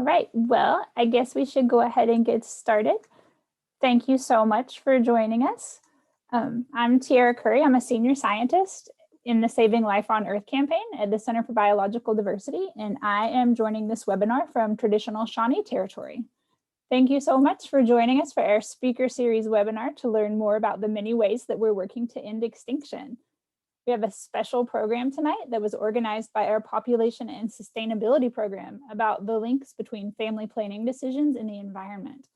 right, well, I guess we should go ahead and get started. Thank you so much for joining us. I'm Tiara Curry. I'm a senior scientist in the Saving Life on Earth campaign at the Center for Biological Diversity, and I am joining this webinar from traditional Shawnee territory. Thank you so much for joining us for our speaker series webinar to learn more about the many ways that we're working to end extinction. We have a special program tonight that was organized by our Population and Sustainability Program about the links between family planning decisions and the environment.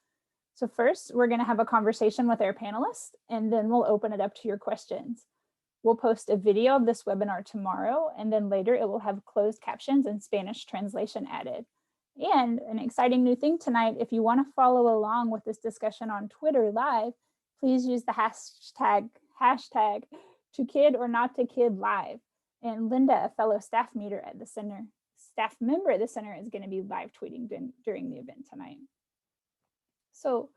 So first, we're going to have a conversation with our panelists, and then we'll open it up to your questions. We'll post a video of this webinar tomorrow, and then later it will have closed captions and Spanish translation added. And an exciting new thing tonight, if you want to follow along with this discussion on Twitter live, please use the hashtag to kid or not to kid live. And Linda, a fellow staff member at the center, is going to be live tweeting during the event tonight. So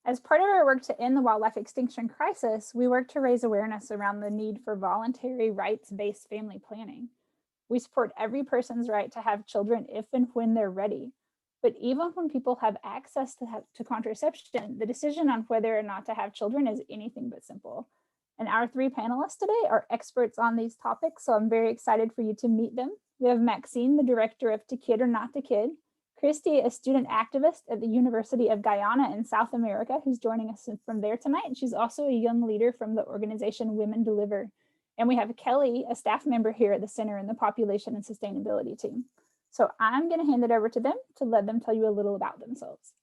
as part of our work to end the wildlife extinction crisis, we work to raise awareness around the need for voluntary rights-based family planning. We support every person's right to have children if and when they're ready. But even when people have access to contraception, the decision on whether or not to have children is anything but simple. And our three panelists today are experts on these topics, so I'm very excited for you to meet them. We have Maxine, the director of To Kid or Not to Kid, Kristie, a student activist at the University of Guyana in South America, who's joining us from there tonight. And she's also a young leader from the organization Women Deliver. And we have Kelley, a staff member here at the center in the Population and Sustainability team. So I'm going to hand it over to them to let them tell you a little about themselves.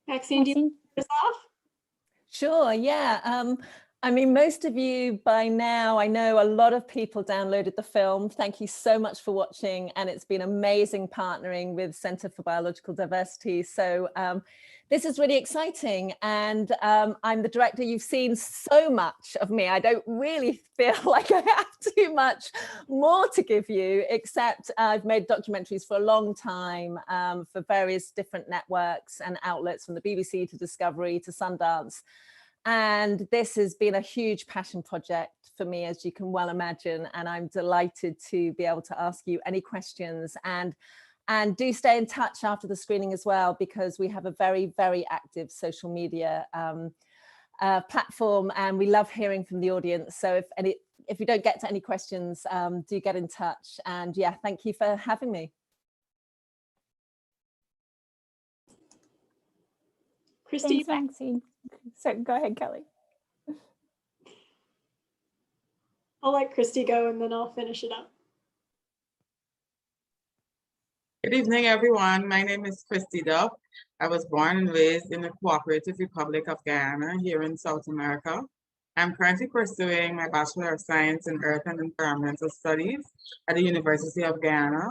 Maxine, do you want to start us off? Sure, yeah. I mean, most of you by now, I know a lot of people downloaded the film. Thank you so much for watching. And it's been amazing partnering with Center for Biological Diversity. So this is really exciting. And I'm the director. You've seen so much of me. I don't really feel like I have too much more to give you, except I've made documentaries for a long time for various different networks and outlets, from the BBC to Discovery to Sundance. And this has been a huge passion project for me, as you can well imagine, and I'm delighted to be able to ask you any questions, and do stay in touch after the screening as well, because we have a very, very active social media platform, and we love hearing from the audience. So if you don't get to any questions, do get in touch. And yeah, thank you for having me. Kristie, thanks, Maxine. So go ahead, Kelley. I'll let Kristie go and then I'll finish it up. Good evening, everyone. My name is Kristie Duff. I was born and raised in the Cooperative Republic of Guyana here in South America. I'm currently pursuing my Bachelor of Science in Earth and Environmental Studies at the University of Guyana.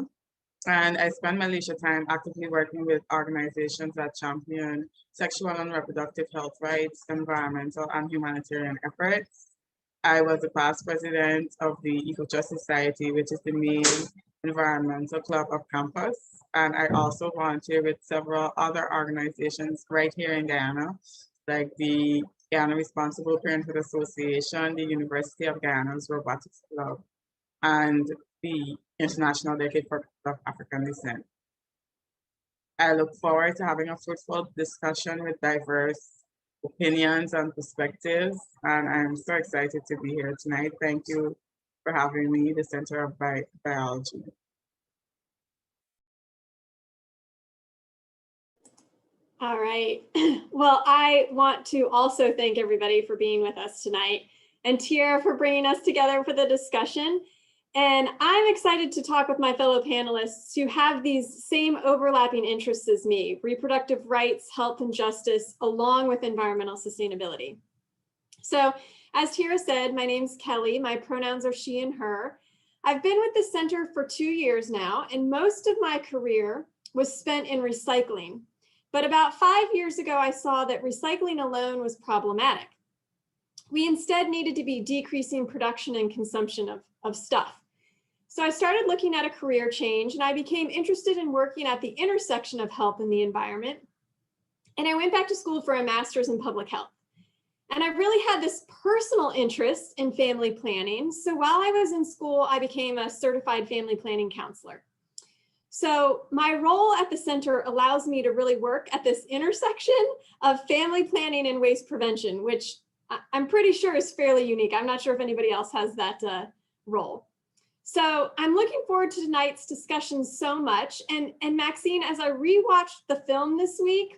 And I spend my leisure time actively working with organizations that champion sexual and reproductive health rights, environmental and humanitarian efforts. I was the past president of the Eco-Trust Society, which is the main environmental club of campus. And I also volunteer with several other organizations right here in Guyana, like the Guyana Responsible Parenthood Association, the University of Guyana's Robotics Club, and the International Decade for People of African Descent. I look forward to having a fruitful discussion with diverse opinions and perspectives, and I'm so excited to be here tonight. Thank you for having me, the Center of Biology. All right. Well, I want to also thank everybody for being with us tonight, and Tiara for bringing us together for the discussion. And I'm excited to talk with my fellow panelists who have these same overlapping interests as me: reproductive rights, health and justice, along with environmental sustainability. So as Tiara said, my name's Kelley. My pronouns are she and her. I've been with the center for 2 years now, and most of my career was spent in recycling. But about 5 years ago, I saw that recycling alone was problematic. We instead needed to be decreasing production and consumption of stuff. So I started looking at a career change, and I became interested in working at the intersection of health and the environment. And I went back to school for a master's in public health. And I really had this personal interest in family planning. So while I was in school, I became a certified family planning counselor. So my role at the center allows me to really work at this intersection of family planning and waste prevention, which I'm pretty sure is fairly unique. I'm not sure if anybody else has that role. So I'm looking forward to tonight's discussion so much. And Maxine, as I rewatched the film this week,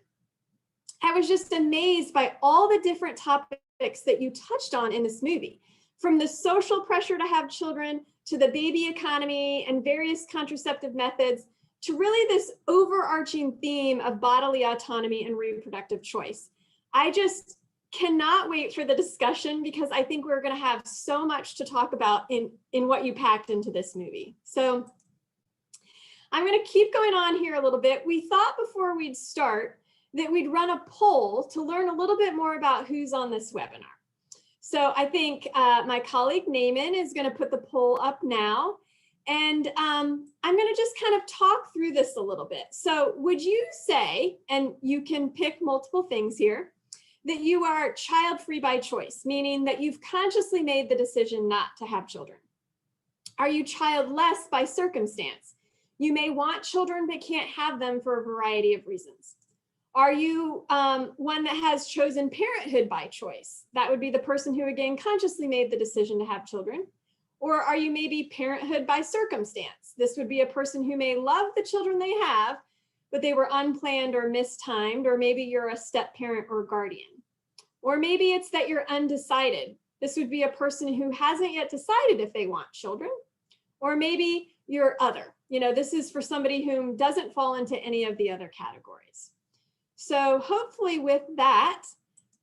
I was just amazed by all the different topics that you touched on in this movie, from the social pressure to have children, to the baby economy and various contraceptive methods, to really this overarching theme of bodily autonomy and reproductive choice. I just cannot wait for the discussion because I think we're going to have so much to talk about in what you packed into this movie. So I'm going to keep going on here a little bit. We thought before we'd start that we'd run a poll to learn a little bit more about who's on this webinar. So I think my colleague Naaman is going to put the poll up now. And I'm going to just kind of talk through this a little bit. So would you say, and you can pick multiple things here, that you are child-free by choice, meaning that you've consciously made the decision not to have children? Are you childless by circumstance? You may want children but can't have them for a variety of reasons. Are you one that has chosen parenthood by choice? That would be the person who, again, consciously made the decision to have children. Or are you maybe parenthood by circumstance? This would be a person who may love the children they have, but they were unplanned or mistimed, or maybe you're a step parent or guardian. Or maybe it's that you're undecided. This would be a person who hasn't yet decided if they want children. Or maybe you're other. You know, this is for somebody who doesn't fall into any of the other categories. So hopefully with that,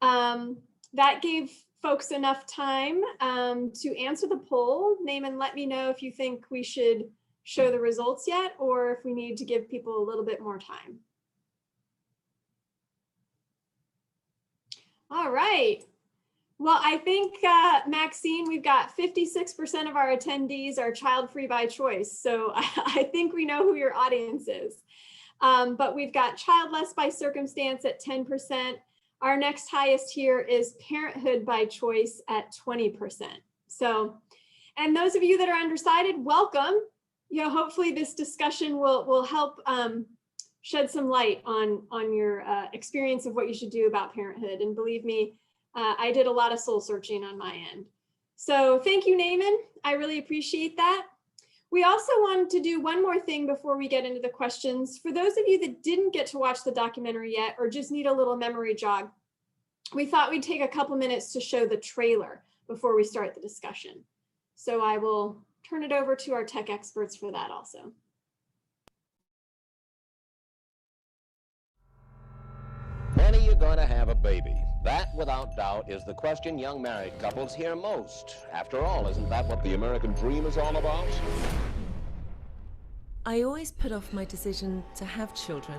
that gave folks enough time to answer the poll. Naaman, let me know if you think we should show the results yet, or if we need to give people a little bit more time. All right. Well, I think, Maxine, we've got 56% of our attendees are child-free by choice. So I think we know who your audience is. But we've got childless by circumstance at 10%. Our next highest here is parenthood by choice at 20%. So, and those of you that are undecided, welcome. You know, hopefully this discussion will help shed some light on your experience of what you should do about parenthood. And believe me, I did a lot of soul searching on my end. So thank you, Naaman. I really appreciate that. We also wanted to do one more thing before we get into the questions. For those of you that didn't get to watch the documentary yet, or just need a little memory jog, we thought we'd take a couple minutes to show the trailer before we start the discussion. So I will turn it over to our tech experts for that also. When are you going to have a baby? That, without doubt, is the question young married couples hear most. After all, isn't that what the American dream is all about? I always put off my decision to have children.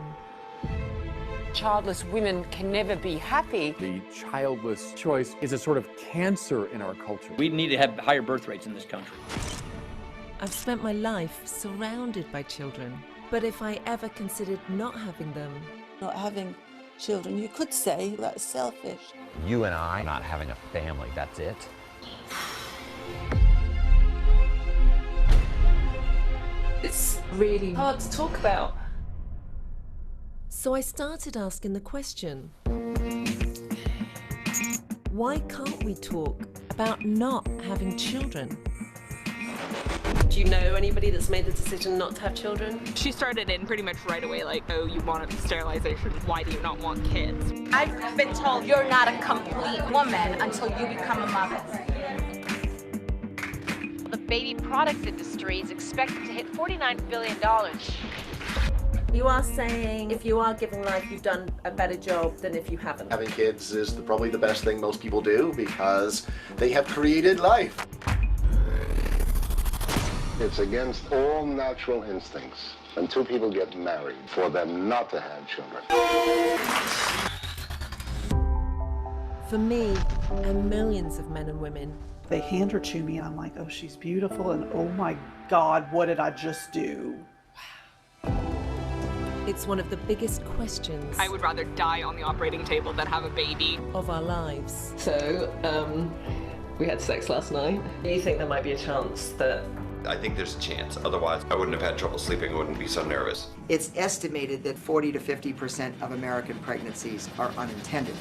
Childless women can never be happy. The childless choice is a sort of cancer in our culture. We need to have higher birth rates in this country. I've spent my life surrounded by children, but if I ever considered not having them, not having children, you could say that's selfish. You and I not having a family, that's it. It's really hard to talk about. So I started asking the question, why can't we talk about not having children? Do you know anybody that's made the decision not to have children? She started in pretty much right away, like, oh, you want sterilization, why do you not want kids? I've been told you're not a complete woman until you become a mother. The baby products industry is expected to hit $49 billion. You are saying if you are giving life, you've done a better job than if you haven't. Having kids is probably the best thing most people do because they have created life. It's against all natural instincts when two people get married for them not to have children. For me, and millions of men and women, they hand her to me and I'm like, oh, she's beautiful, and oh my God, what did I just do? It's one of the biggest questions I would rather die on the operating table than have a baby. of our lives. So, we had sex last night. Do you think there might be a chance that... I think there's a chance. Otherwise, I wouldn't have had trouble sleeping. I wouldn't be so nervous. It's estimated that 40 to 50% of American pregnancies are unintended.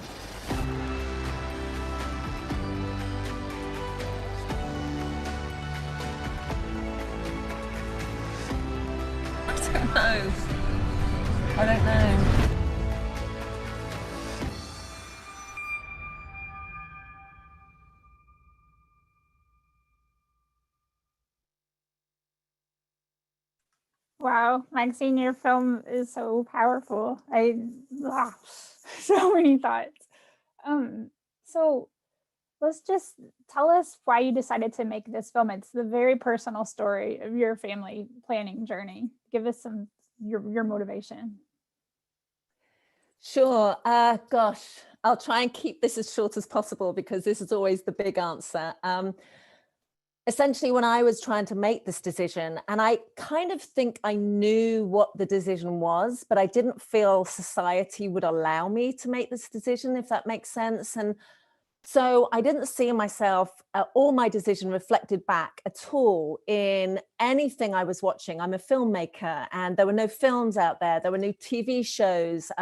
I don't know. Wow, Maxine, your film is so powerful. So many thoughts. So let's just tell us why you decided to make this film. It's the very personal story of your family planning journey. Give us your motivation. Sure. Gosh, I'll try and keep this as short as possible because this is always the big answer. Essentially, when I was trying to make this decision, and I kind of think I knew what the decision was, but I didn't feel society would allow me to make this decision, if that makes sense. And so I didn't see myself or my decision reflected back at all in anything I was watching. I'm a filmmaker, and there were no films out there. There were no TV shows.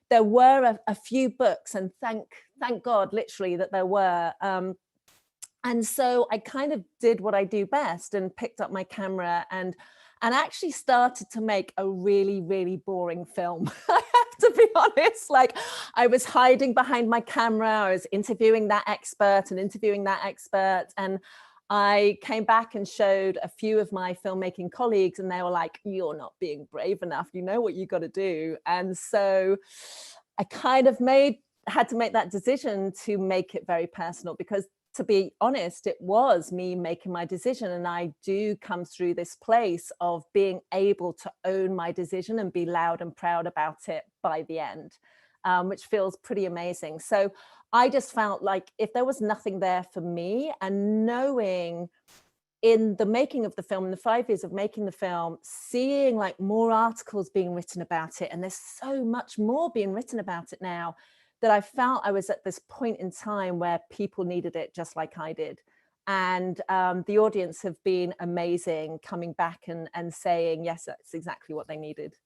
There were a few books, and thank God, literally, that there were. And so I kind of did what I do best and picked up my camera and actually started to make a really, really boring film. I have to be honest, like I was hiding behind my camera. I was interviewing that expert and interviewing that expert. And I came back and showed a few of my filmmaking colleagues, and they were like, "You're not being brave enough. You know what you got to do." And so I kind of had to make that decision to make it very personal, because to be honest, it was me making my decision. And I do come through this place of being able to own my decision and be loud and proud about it by the end, which feels pretty amazing. So I just felt like if there was nothing there for me, and knowing in the making of the film, in the 5 years of making the film, seeing like more articles being written about it, and there's so much more being written about it now, that I felt I was at this point in time where people needed it just like I did. And the audience have been amazing, coming back and saying, yes, that's exactly what they needed.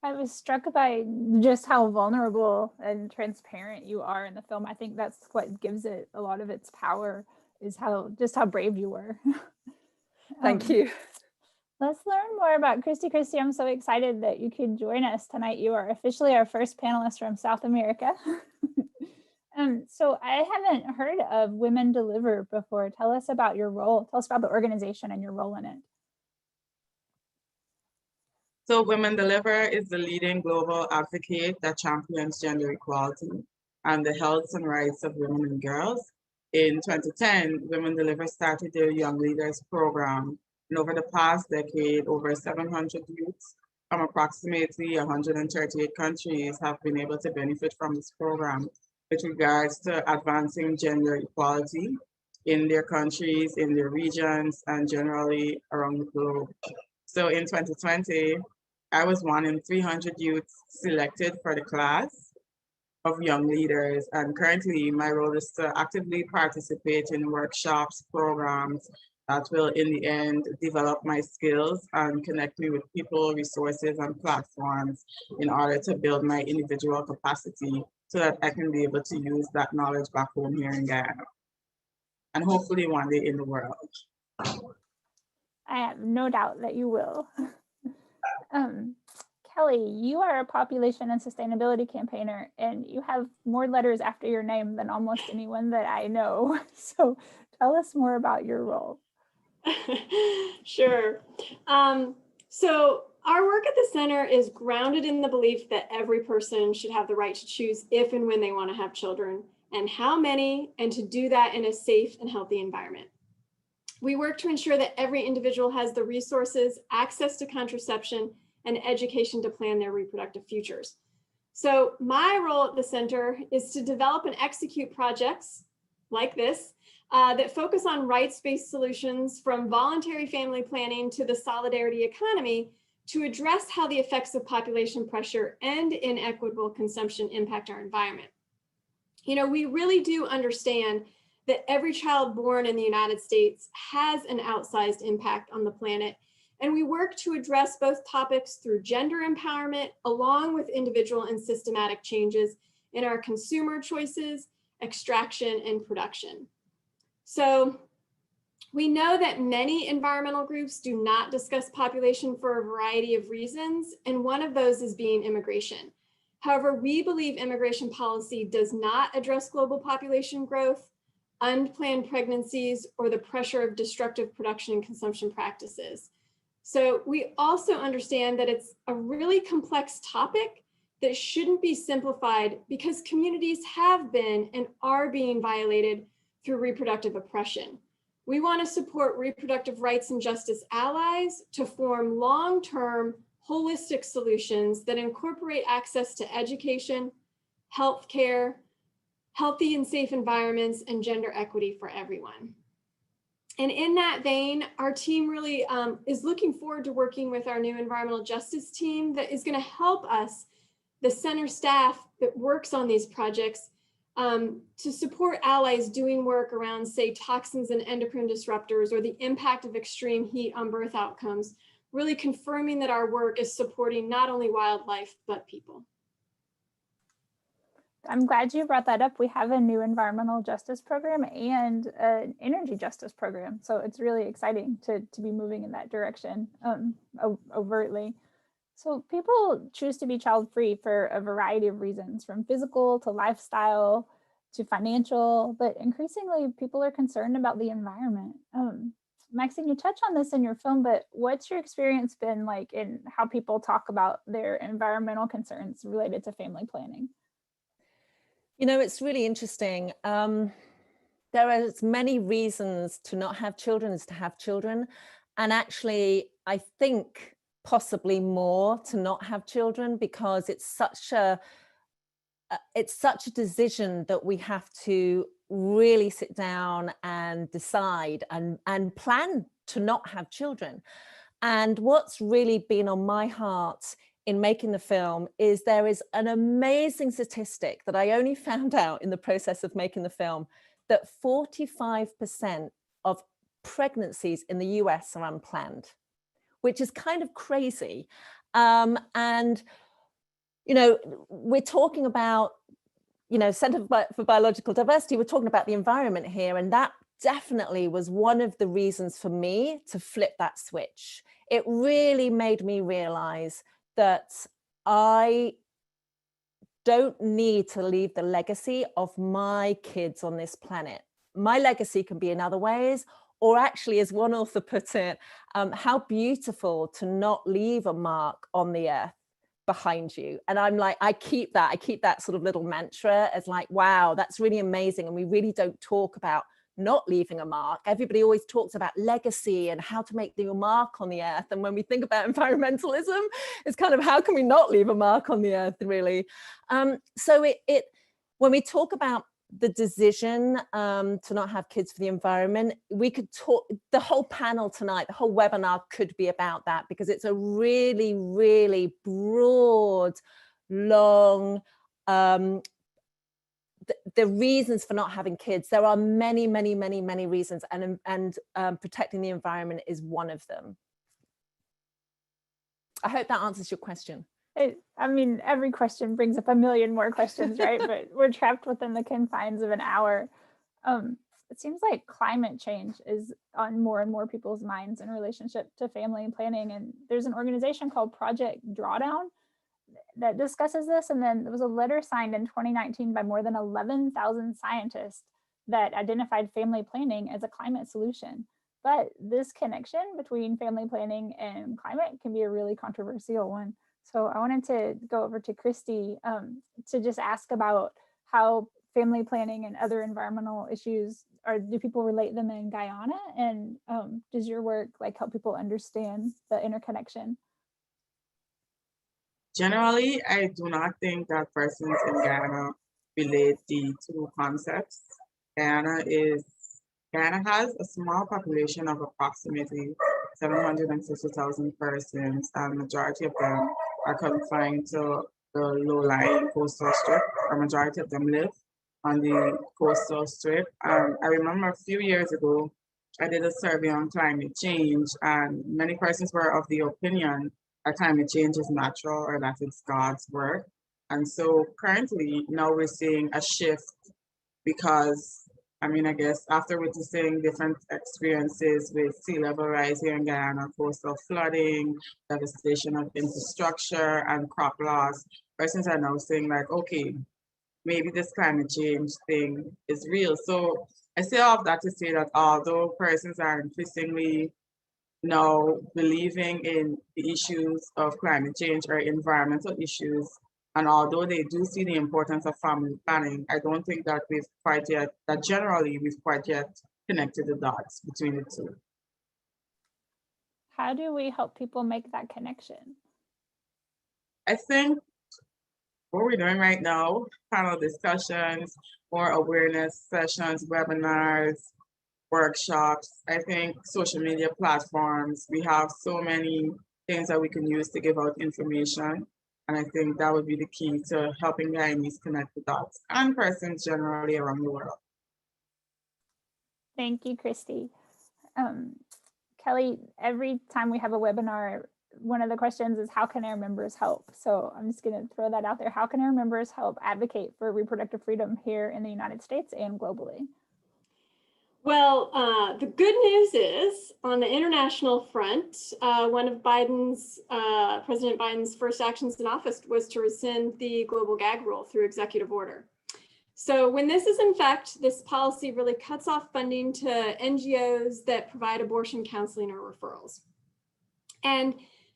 I was struck by just how vulnerable and transparent you are in the film. I think that's what gives it a lot of its power, is how brave you were. Thank you. Let's learn more about Kristie. Kristie, I'm so excited that you could join us tonight. You are officially our first panelist from South America. So I haven't heard of Women Deliver before. Tell us about your role. Tell us about the organization and your role in it. So Women Deliver is the leading global advocate that champions gender equality and the health and rights of women and girls. In 2010, Women Deliver started their Young Leaders program. And over the past decade, over 700 youths from approximately 138 countries have been able to benefit from this program with regards to advancing gender equality in their countries, in their regions, and generally around the globe. So in 2020, I was one in 300 youths selected for the class of young leaders. And currently my role is to actively participate in workshops, programs, that will, in the end, develop my skills and connect me with people, resources, and platforms in order to build my individual capacity so that I can be able to use that knowledge back home here in Ghana, and hopefully one day in the world. I have no doubt that you will. Kelley, you are a population and sustainability campaigner, and you have more letters after your name than almost anyone that I know. So tell us more about your role. Sure. So our work at the center is grounded in the belief that every person should have the right to choose if and when they want to have children, and how many, and to do that in a safe and healthy environment. We work to ensure that every individual has the resources, access to contraception, and education to plan their reproductive futures. So my role at the center is to develop and execute projects like this that focus on rights-based solutions, from voluntary family planning to the solidarity economy, to address how the effects of population pressure and inequitable consumption impact our environment. You know, we really do understand that every child born in the United States has an outsized impact on the planet, and we work to address both topics through gender empowerment, along with individual and systematic changes in our consumer choices, extraction, and production. So we know that many environmental groups do not discuss population for a variety of reasons, and one of those is being immigration. However, we believe immigration policy does not address global population growth, unplanned pregnancies, or the pressure of destructive production and consumption practices. So we also understand that it's a really complex topic that shouldn't be simplified because communities have been and are being violated through reproductive oppression. We want to support reproductive rights and justice allies to form long-term holistic solutions that incorporate access to education, healthcare, healthy and safe environments, and gender equity for everyone. And in that vein, our team really is looking forward to working with our new environmental justice team that is going to help us, the center staff that works on these projects, to support allies doing work around, say, toxins and endocrine disruptors or the impact of extreme heat on birth outcomes, really confirming that our work is supporting not only wildlife, but people. I'm glad you brought that up. We have a new environmental justice program and an energy justice program. So it's really exciting to be moving in that direction overtly. So people choose to be child-free for a variety of reasons, from physical to lifestyle to financial, but increasingly people are concerned about the environment. Maxine, you touch on this in your film, but what's your experience been like in how people talk about their environmental concerns related to family planning? You know, it's really interesting. There are as many reasons to not have children as to have children. And actually, I think possibly more to not have children, because it's such a decision that we have to really sit down and decide and plan to not have children. And what's really been on my heart in making the film is there is an amazing statistic that I only found out in the process of making the film, that 45% of pregnancies in the US are unplanned, which is kind of crazy. And, you know, we're talking about, you know, Center for Biological Diversity, we're talking about the environment here, and that definitely was one of the reasons for me to flip that switch. It really made me realize that I don't need to leave the legacy of my kids on this planet. My legacy can be in other ways, or actually, as one author put it, how beautiful to not leave a mark on the earth behind you. And I'm like, I keep that sort of little mantra as like, wow, that's really amazing. And we really don't talk about not leaving a mark. Everybody always talks about legacy and how to make your mark on the earth. And when we think about environmentalism, it's kind of, how can we not leave a mark on the earth, really? So when we talk about the decision to not have kids for the environment, we could talk, the whole panel tonight, the whole webinar could be about that, because it's a really, really broad, long, the reasons for not having kids. There are many, many, many, many reasons, and protecting the environment is one of them. I hope that answers your question. I mean, every question brings up a million more questions, right? But we're trapped within the confines of an hour. It seems like climate change is on more and more people's minds in relationship to family planning. And there's an organization called Project Drawdown that discusses this. And then there was a letter signed in 2019 by more than 11,000 scientists that identified family planning as a climate solution. But this connection between family planning and climate can be a really controversial one. So I wanted to go over to Kristie to just ask about how family planning and other environmental issues, or do people relate them in Guyana? And does your work like help people understand the interconnection? Generally, I do not think that persons in Guyana relate the two concepts. Guyana is Ghana has a small population of approximately 750,000 persons, and majority of them are confined to the low-lying coastal strip. A majority of them live on the coastal strip. I remember a few years ago, I did a survey on climate change, and many persons were of the opinion that climate change is natural or that it's God's work. And so currently, now we're seeing a shift because, I mean, I guess after witnessing different experiences with sea level rise here in Guyana, coastal flooding, devastation of infrastructure, and crop loss, persons are now saying like, okay, maybe this climate change thing is real. So I say all of that to say that although persons are increasingly now believing in the issues of climate change or environmental issues, and although they do see the importance of family planning, I don't think that generally we've quite yet connected the dots between the two. How do we help people make that connection? I think what we're doing right now, panel discussions, more awareness sessions, webinars, workshops, I think social media platforms, we have so many things that we can use to give out information. And I think that would be the key to helping Guyanese connect the dots and persons generally around the world. Thank you, Kristie. Kelley, every time we have a webinar, one of the questions is how can our members help? So I'm just going to throw that out there. How can our members help advocate for reproductive freedom here in the United States and globally? Well, the good news is on the international front, one of President Biden's first actions in office was to rescind the global gag rule through executive order. So when this is in fact, this policy really cuts off funding to NGOs that provide abortion counseling or referrals. And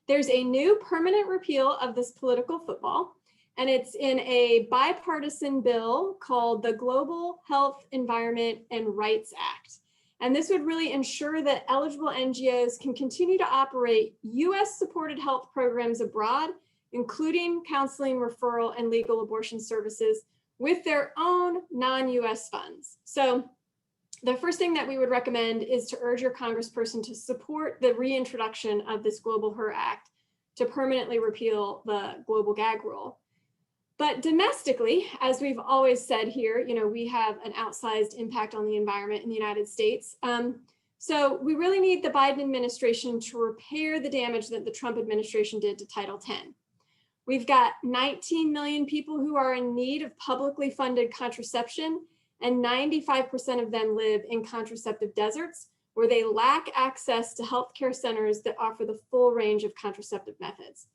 there's a new permanent repeal of this political football, and it's in a bipartisan bill called the Global Health, Environment, and Rights Act. And this would really ensure that eligible NGOs can continue to operate US-supported health programs abroad, including counseling, referral, and legal abortion services with their own non-US funds. So the first thing that we would recommend is to urge your congressperson to support the reintroduction of this Global HER Act to permanently repeal the global gag rule. But domestically, as we've always said here, we have an outsized impact on the environment in the United States. So we really need the Biden administration to repair the damage that the Trump administration did to Title X. We've got 19 million people who are in need of publicly funded contraception, and 95% of them live in contraceptive deserts where they lack access to healthcare centers that offer the full range of contraceptive methods.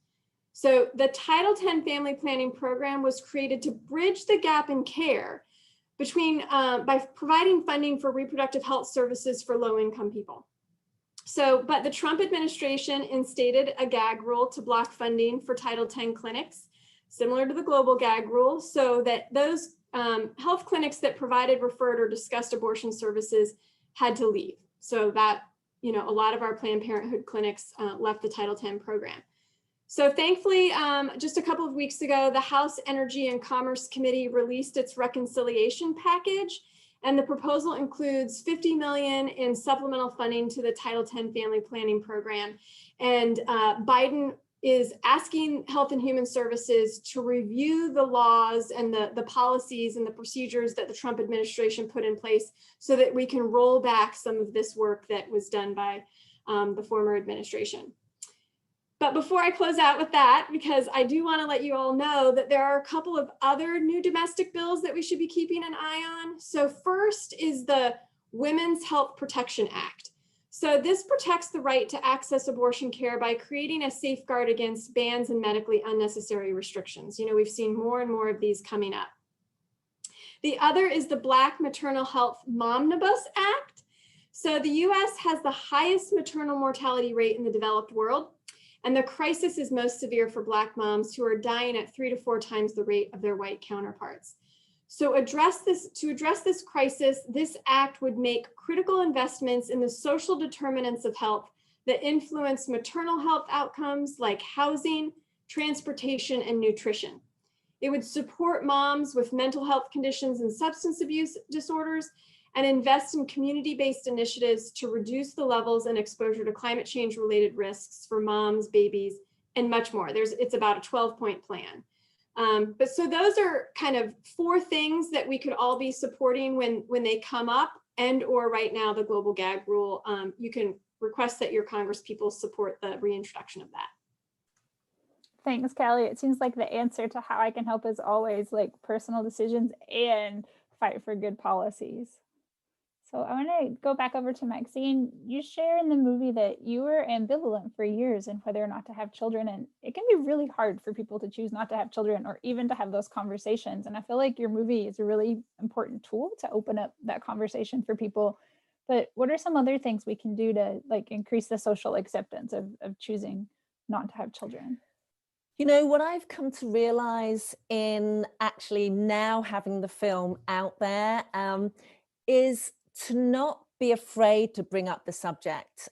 So the Title X family planning program was created to bridge the gap in care between by providing funding for reproductive health services for low-income people. So, but the Trump administration instated a gag rule to block funding for Title X clinics, similar to the global gag rule, so that those health clinics that provided, referred, or discussed abortion services had to leave. So that, a lot of our Planned Parenthood clinics left the Title X program. So thankfully, just a couple of weeks ago, the House Energy and Commerce Committee released its reconciliation package, and the proposal includes $50 million in supplemental funding to the Title X family planning program. And Biden is asking Health and Human Services to review the laws and the policies and the procedures that the Trump administration put in place so that we can roll back some of this work that was done by the former administration. But before I close out with that, because I do want to let you all know that there are a couple of other new domestic bills that we should be keeping an eye on. So first is the Women's Health Protection Act. So this protects the right to access abortion care by creating a safeguard against bans and medically unnecessary restrictions. We've seen more and more of these coming up. The other is the Black Maternal Health Momnibus Act. So the US has the highest maternal mortality rate in the developed world. And the crisis is most severe for Black moms who are dying at 3 to 4 times the rate of their white counterparts. So to address this crisis, this act would make critical investments in the social determinants of health that influence maternal health outcomes like housing, transportation, and nutrition. It would support moms with mental health conditions and substance abuse disorders, and invest in community-based initiatives to reduce the levels and exposure to climate change related risks for moms, babies, and much more. It's about a 12-point plan. But so those are kind of 4 things that we could all be supporting when they come up, and or right now the global gag rule. You can request that your Congress people support the reintroduction of that. Thanks, Kelley. It seems like the answer to how I can help is always like personal decisions and fight for good policies. So I want to go back over to Maxine. You share in the movie that you were ambivalent for years in whether or not to have children, and it can be really hard for people to choose not to have children or even to have those conversations. And I feel like your movie is a really important tool to open up that conversation for people. But what are some other things we can do to like increase the social acceptance of choosing not to have children? You know, what I've come to realize in actually now having the film out there is to not be afraid to bring up the subject,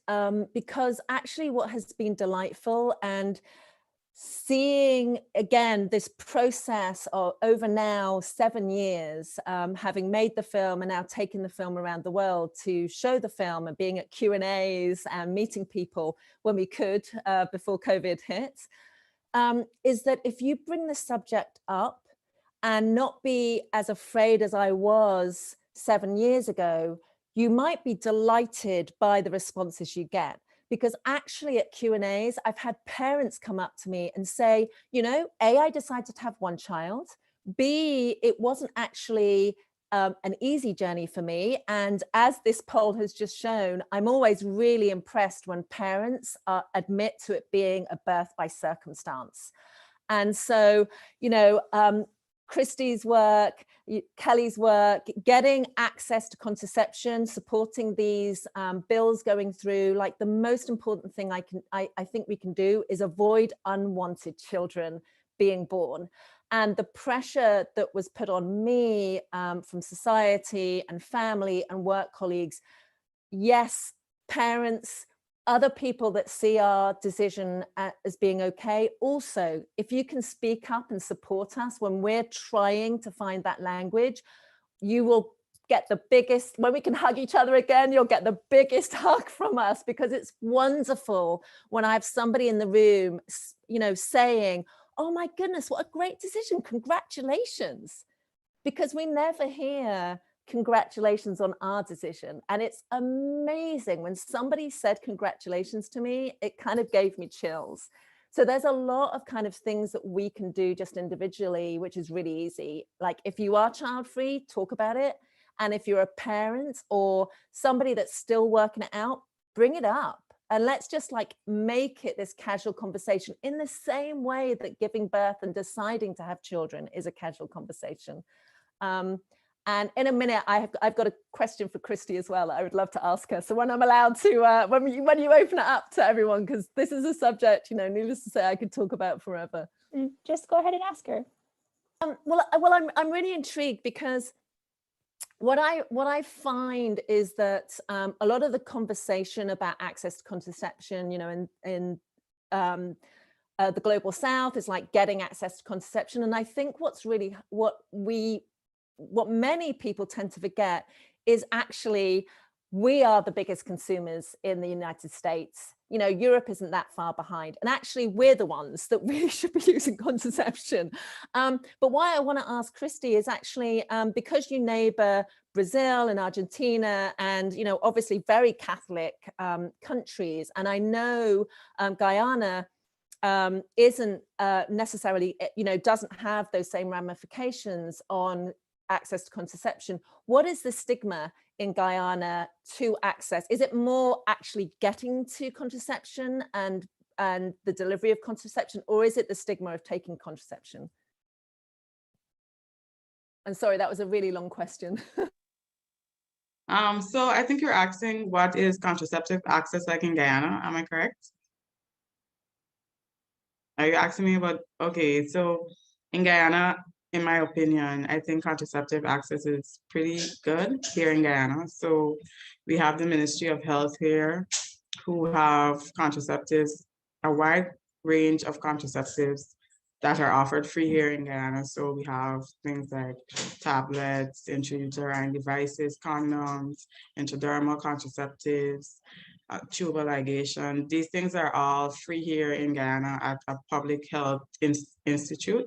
because actually what has been delightful and seeing again this process of over now 7 years, having made the film and now taking the film around the world to show the film and being at Q&As and meeting people when we could before COVID hit, is that if you bring the subject up and not be as afraid as I was 7 years ago, you might be delighted by the responses you get. Because actually at Q&As, I've had parents come up to me and say, you know, A, I decided to have 1 child. B, it wasn't actually an easy journey for me. And as this poll has just shown, I'm always really impressed when parents admit to it being a birth by circumstance. And so, you know, Kristie's work, Kelley's work, getting access to contraception, supporting these bills going through, like the most important thing I think we can do is avoid unwanted children being born. And the pressure that was put on me from society and family and work colleagues, yes, parents, other people that see our decision as being okay. Also, if you can speak up and support us when we're trying to find that language, you will get the biggest, when we can hug each other again, you'll get the biggest hug from us, because it's wonderful when I have somebody in the room, you know, saying, oh my goodness, what a great decision, congratulations. Because we never hear congratulations on our decision. And it's amazing when somebody said congratulations to me, it kind of gave me chills. So there's a lot of kind of things that we can do just individually, which is really easy. Like if you are child-free, talk about it. And if you're a parent or somebody that's still working it out, bring it up. And let's just like make it this casual conversation in the same way that giving birth and deciding to have children is a casual conversation. And in a minute, I've got a question for Kristie as well that I would love to ask her. So when I'm allowed to, when you open it up to everyone, because this is a subject, you know, needless to say, I could talk about forever. Just go ahead and ask her. Well, I'm really intrigued because what I find is that a lot of the conversation about access to contraception, you know, in the global South is like getting access to contraception. And I think what many people tend to forget is actually we are the biggest consumers in the United States. You know, Europe isn't that far behind. And actually, we're the ones that really should be using contraception. But why I want to ask Kristie is actually because you neighbor Brazil and Argentina and, you know, obviously very Catholic countries. And I know Guyana isn't necessarily, you know, doesn't have those same ramifications on access to contraception. What is the stigma in Guyana to access? Is it more actually getting to contraception and the delivery of contraception, or is it the stigma of taking contraception? And sorry, that was a really long question. So I think you're asking what is contraceptive access like in Guyana, am I correct? Are you asking me about, okay, so in Guyana, in my opinion, I think contraceptive access is pretty good here in Guyana. So we have the Ministry of Health here who have contraceptives, a wide range of contraceptives that are offered free here in Guyana. So we have things like tablets, intrauterine devices, condoms, intradermal contraceptives, tubal ligation. These things are all free here in Guyana at a public health institute.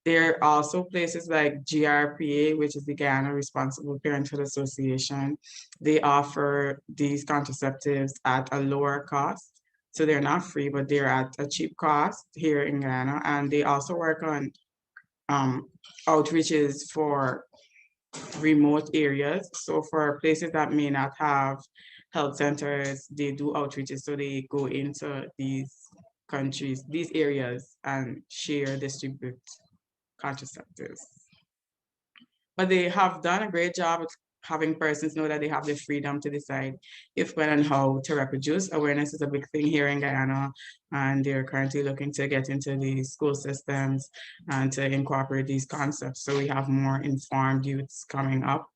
There are also places like GRPA, which is the Guyana Responsible Parenthood Association. They offer these contraceptives at a lower cost. So they're not free, but they're at a cheap cost here in Guyana. And they also work on outreaches for remote areas. So for places that may not have health centers, they do outreaches. So they go into these countries, these areas, and share, distribute contraceptives. But they have done a great job of having persons know that they have the freedom to decide if, when, and how to reproduce. Awareness is a big thing here in Guyana, and they're currently looking to get into the school systems and to incorporate these concepts. So we have more informed youths coming up.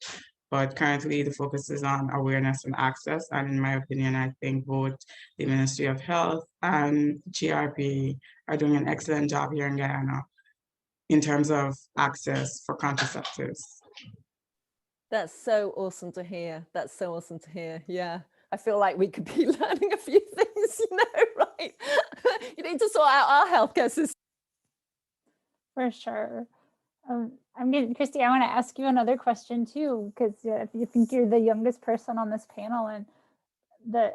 But currently the focus is on awareness and access. And in my opinion, I think both the Ministry of Health and GRP are doing an excellent job here in Guyana in terms of access for contraceptives. That's so awesome to hear. That's so awesome to hear. Yeah. I feel like we could be learning a few things, right? You need to sort out our healthcare system. For sure. Kristie, I want to ask you another question too, because if you think you're the youngest person on this panel, and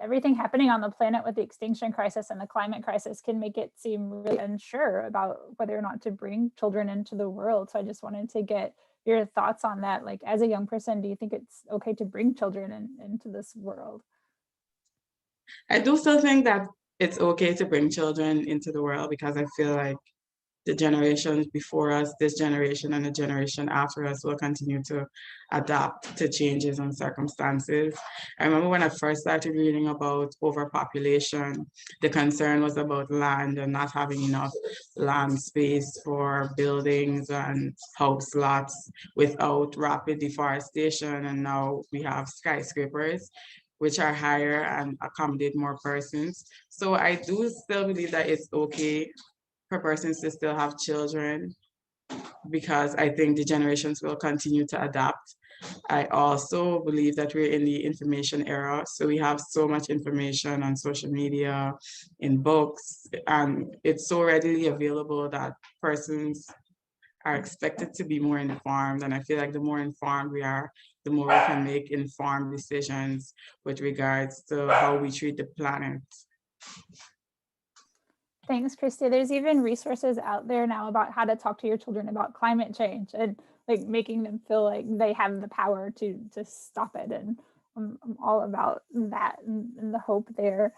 everything happening on the planet with the extinction crisis and the climate crisis can make it seem really unsure about whether or not to bring children into the world. So I just wanted to get your thoughts on that. Like, as a young person, do you think it's okay to bring children into this world? I do still think that it's okay to bring children into the world, because I feel like the generations before us, this generation and the generation after us, will continue to adapt to changes and circumstances. I remember when I first started reading about overpopulation, the concern was about land and not having enough land space for buildings and house lots without rapid deforestation. And now we have skyscrapers, which are higher and accommodate more persons. So I do still believe that it's okay for persons to still have children, because I think the generations will continue to adapt. I also believe that we're in the information era. So we have so much information on social media, in books, and it's so readily available that persons are expected to be more informed. And I feel like the more informed we are, the more we can make informed decisions with regards to how we treat the planet. Thanks, Kristie. There's even resources out there now about how to talk to your children about climate change, and like making them feel like they have the power to stop it. And I'm all about that and the hope there.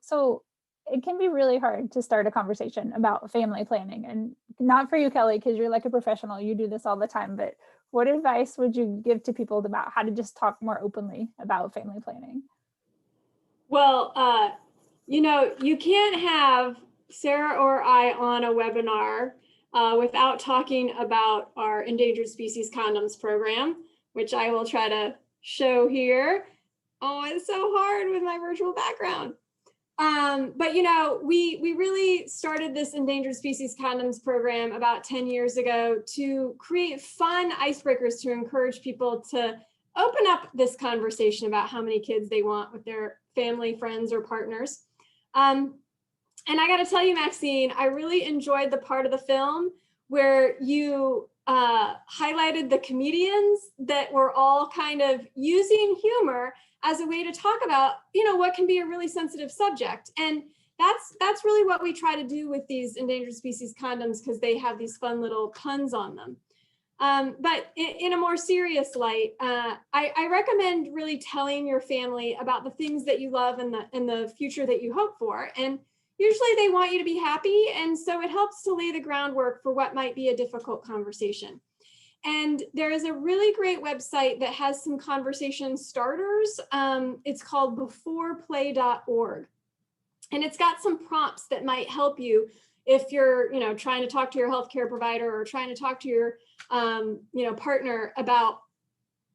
So it can be really hard to start a conversation about family planning, and not for you, Kelley, because you're like a professional, you do this all the time, but what advice would you give to people about how to just talk more openly about family planning? Well, you can't have Sarah or I on a webinar without talking about our Endangered Species Condoms program, which I will try to show here. Oh, it's so hard with my virtual background. But we really started this Endangered Species Condoms program about 10 years ago to create fun icebreakers to encourage people to open up this conversation about how many kids they want with their family, friends, or partners. And I got to tell you, Maxine, I really enjoyed the part of the film where you highlighted the comedians that were all kind of using humor as a way to talk about, what can be a really sensitive subject. And that's really what we try to do with these endangered species condoms, because they have these fun little puns on them. But in a more serious light, I recommend really telling your family about the things that you love and the future that you hope for. And usually they want you to be happy. And so it helps to lay the groundwork for what might be a difficult conversation. And there is a really great website that has some conversation starters. It's called beforeplay.org. And it's got some prompts that might help you if you're, trying to talk to your healthcare provider or trying to talk to your, partner about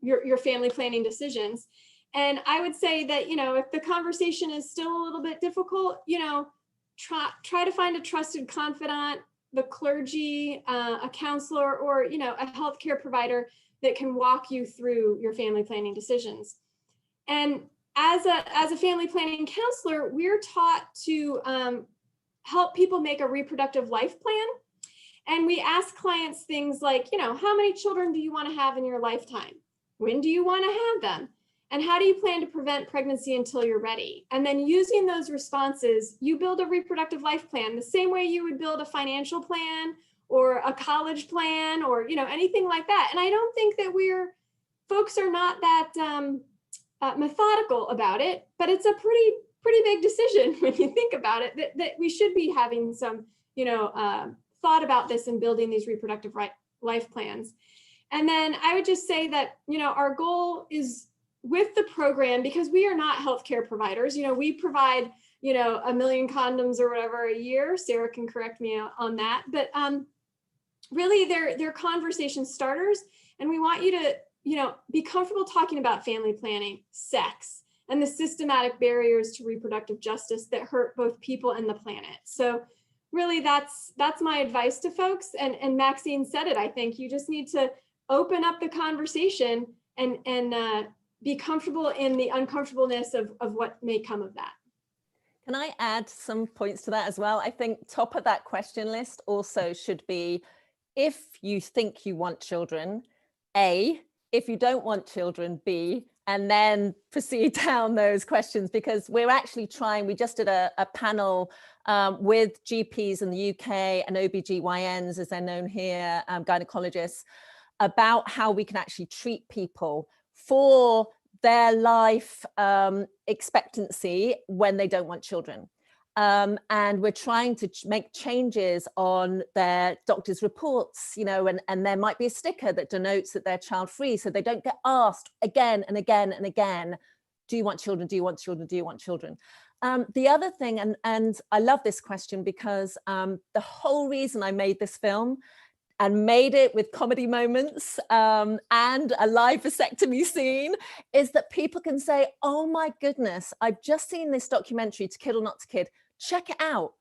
your family planning decisions. And I would say that, if the conversation is still a little bit difficult, try to find a trusted confidant, the clergy, a counselor, or a healthcare provider that can walk you through your family planning decisions. And as a family planning counselor, we're taught to help people make a reproductive life plan. And we ask clients things like, how many children do you want to have in your lifetime? When do you want to have them? And how do you plan to prevent pregnancy until you're ready? And then using those responses, you build a reproductive life plan the same way you would build a financial plan or a college plan or, anything like that. And I don't think that folks are not that methodical about it, but it's a pretty big decision when you think about it, that we should be having some, thought about this and building these reproductive life plans. And then I would just say that, our goal is with the program, because we are not healthcare providers, we provide, 1 million condoms or whatever a year. Sarah can correct me on that, but really they're conversation starters. And we want you to, be comfortable talking about family planning, sex, and the systematic barriers to reproductive justice that hurt both people and the planet. So really that's my advice to folks. And Maxine said it, I think you just need to open up the conversation and be comfortable in the uncomfortableness of what may come of that. Can I add some points to that as well? I think top of that question list also should be, if you think you want children, A, if you don't want children, B, and then proceed down those questions, because we're actually trying, we just did a panel with GPs in the UK and OBGYNs, as they're known here, gynecologists, about how we can actually treat people for their life expectancy when they don't want children. And we're trying to make changes on their doctor's reports, and there might be a sticker that denotes that they're child-free, so they don't get asked again and again and again, do you want children, do you want children, do you want children? The other thing, and I love this question because the whole reason I made this film and made it with comedy moments and a live vasectomy scene is that people can say, oh my goodness, I've just seen this documentary, To Kid or Not to Kid, check it out,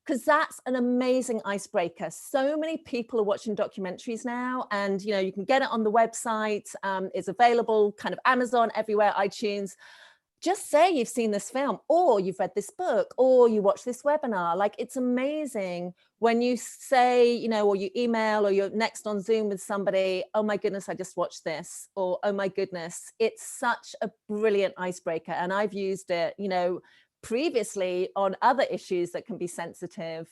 because that's an amazing icebreaker. So many people are watching documentaries now, and you can get it on the website. It's available kind of Amazon, everywhere, iTunes. Just say you've seen this film, or you've read this book, or you watch this webinar. Like, it's amazing when you say, or you email, or you're next on Zoom with somebody, oh my goodness, I just watched this, or oh my goodness. It's such a brilliant icebreaker. And I've used it, previously on other issues that can be sensitive.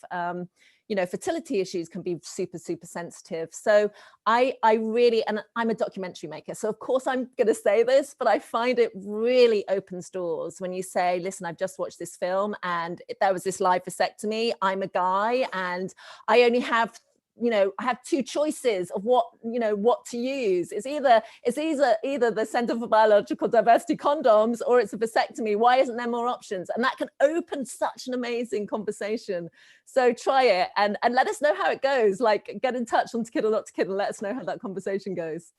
Fertility issues can be super, super sensitive. So I really, and I'm a documentary maker, so of course I'm going to say this, but I find it really opens doors when you say, listen, I've just watched this film and there was this live vasectomy. I'm a guy and I only have, I have two choices of what to use. It's either the Center for Biological Diversity condoms, or it's a vasectomy. Why isn't there more options? And that can open such an amazing conversation. So try it and let us know how it goes. Like, get in touch on To Kid or Not to Kid and let us know how that conversation goes.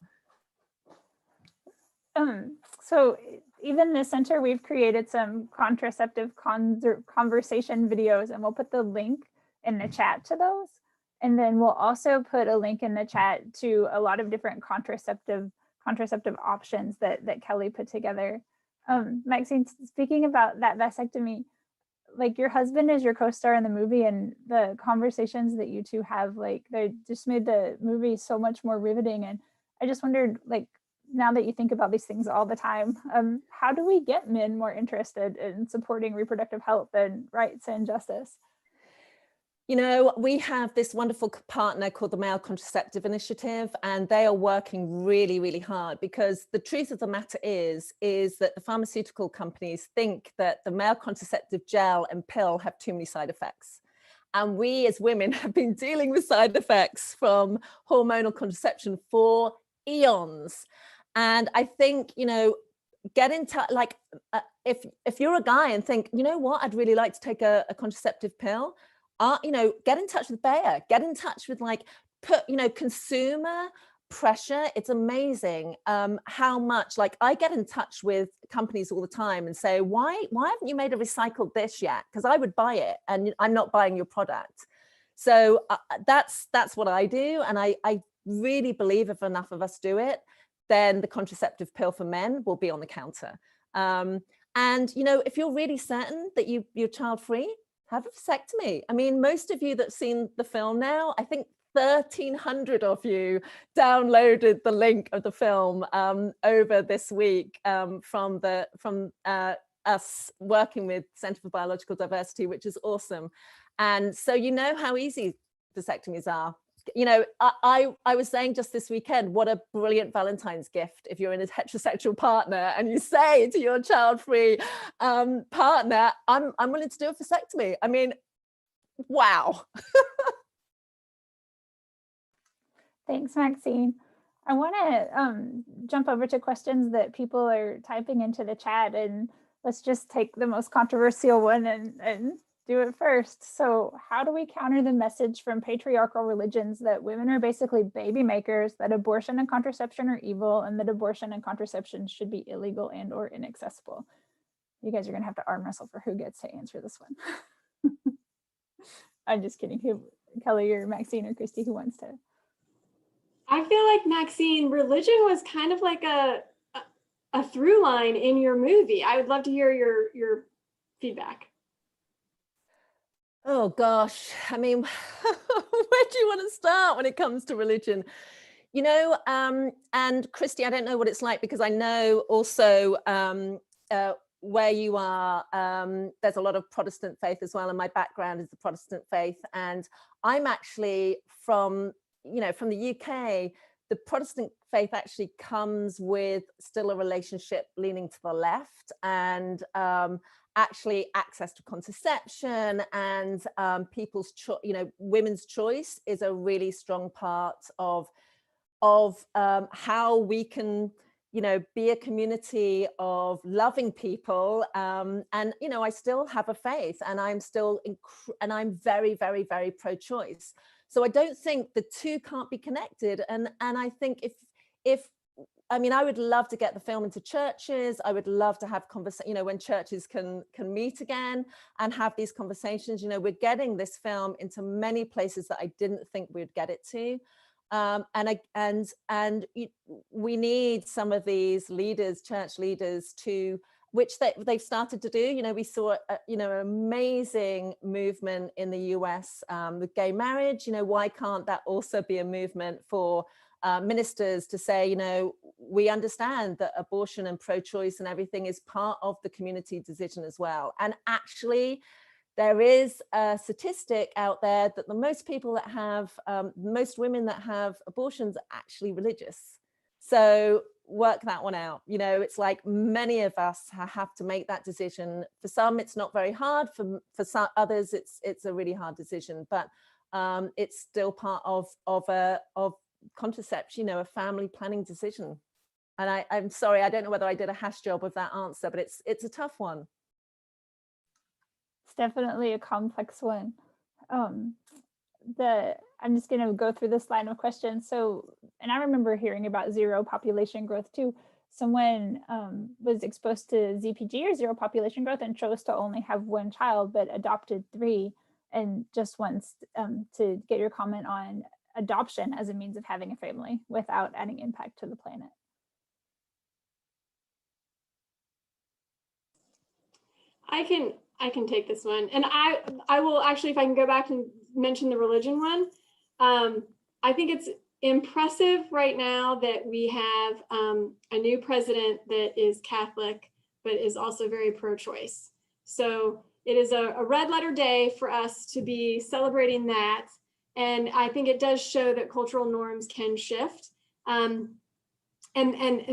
So even the center, we've created some contraceptive conversation videos, and we'll put the link in the chat to those. And then we'll also put a link in the chat to a lot of different contraceptive options that Kelley put together. Maxine, speaking about that vasectomy, like, your husband is your co-star in the movie, and the conversations that you two have, like, they just made the movie so much more riveting. And I just wondered, like, now that you think about these things all the time, how do we get men more interested in supporting reproductive health and rights and justice? We have this wonderful partner called the Male Contraceptive Initiative, and they are working really, really hard, because the truth of the matter is that the pharmaceutical companies think that the male contraceptive gel and pill have too many side effects. And we as women have been dealing with side effects from hormonal contraception for eons. And I think, get in touch, like, if you're a guy and think, you know what, I'd really like to take a contraceptive pill, get in touch with Bayer, get in touch with, like, consumer pressure. It's amazing how much, like, I get in touch with companies all the time and say, why haven't you made a recycled dish yet? Because I would buy it and I'm not buying your product. So that's what I do. And I really believe if enough of us do it, then the contraceptive pill for men will be on the counter. And, you know, if you're really certain that you're child free, have a vasectomy. I mean, most of you that've seen the film now, I think 1,300 of you downloaded the link of the film over this week from us working with Center for Biological Diversity, which is awesome. And so you know how easy vasectomies are. You know, I was saying just this weekend, what a brilliant Valentine's gift if you're in a heterosexual partner and you say to your child-free partner, I'm willing to do a vasectomy. I mean, wow. Thanks, Maxine. I want to jump over to questions that people are typing into the chat, and let's just take the most controversial one and do it first. So how do we counter the message from patriarchal religions that women are basically baby makers, that abortion and contraception are evil, and that abortion and contraception should be illegal and or inaccessible? You guys are gonna have to arm wrestle for who gets to answer this one. I'm just kidding. Who, Kelley or Maxine or Kristie, who wants to? I feel like, Maxine, religion was kind of like a through line in your movie. I would love to hear your feedback. Oh gosh, I mean, where do you want to start when it comes to religion? You know, and Kristie, I don't know what it's like because I know also where you are, there's a lot of Protestant faith as well, and my background is the Protestant faith. And I'm actually from the UK. The Protestant faith actually comes with still a relationship leaning to the left, and actually access to contraception and people's women's choice is a really strong part of how we can, you know, be a community of loving people. And, you know, I still have a faith, and I'm still, and I'm very, very, very pro-choice. So I don't think the two can't be connected. And I think I mean, I would love to get the film into churches. I would love to have conversations, you know, when churches can meet again and have these conversations. You know, we're getting this film into many places that I didn't think we'd get it to. We need some of these leaders, church leaders, which they've started to do. You know, we saw an amazing movement in the US with gay marriage. You know, why can't that also be a movement for ministers to say, you know, we understand that abortion and pro-choice and everything is part of the community decision as well. And actually, there is a statistic out there that the most people that have, most women that have abortions are actually religious. So work that one out. You know, it's like many of us have to make that decision. For some, it's not very hard. For some others, it's a really hard decision. But it's still part of contraception, you know, a family planning decision. And I'm sorry, I don't know whether I did a hash job of that answer, but it's a tough one. It's definitely a complex one. I'm just going to go through this line of questions. So, and I remember hearing about zero population growth too. Someone was exposed to ZPG or zero population growth and chose to only have one child, but adopted 3, and just wants to get your comment on adoption as a means of having a family without adding impact to the planet. I can take this one, and I will actually, if I can go back and mention the religion one. I think it's impressive right now that we have a new president that is Catholic, but is also very pro-choice. So it is a red letter day for us to be celebrating that. And I think it does show that cultural norms can shift. And